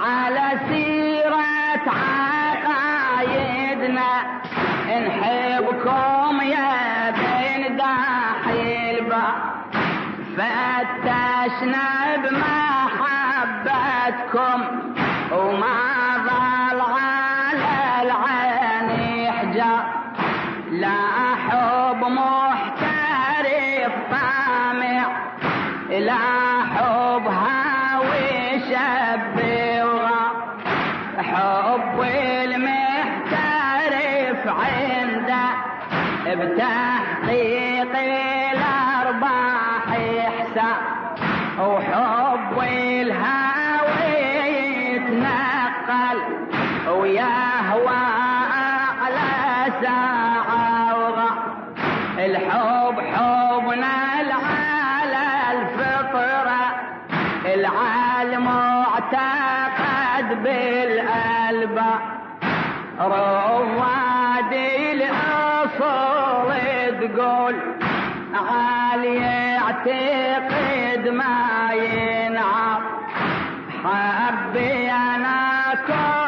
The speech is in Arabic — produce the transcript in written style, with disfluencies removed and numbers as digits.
على سيرة عقايدنا نحبكم يا بين داحي الباب، فتشنا بمحبتكم وما ظل على العين حجاب، لا حب محترف طامع، لا حب هاوي شب وغاب، حب المحترف عنده بتحقيق الأرباح حساب، وحب الهاوي يتنقل ويهوى على ساعة وغاب، الحب حبنا على الفطرة، العالم معتقد بالقلب، رواد الأصول تقول عالي يعتقد ما ينعب، حبي أنا كل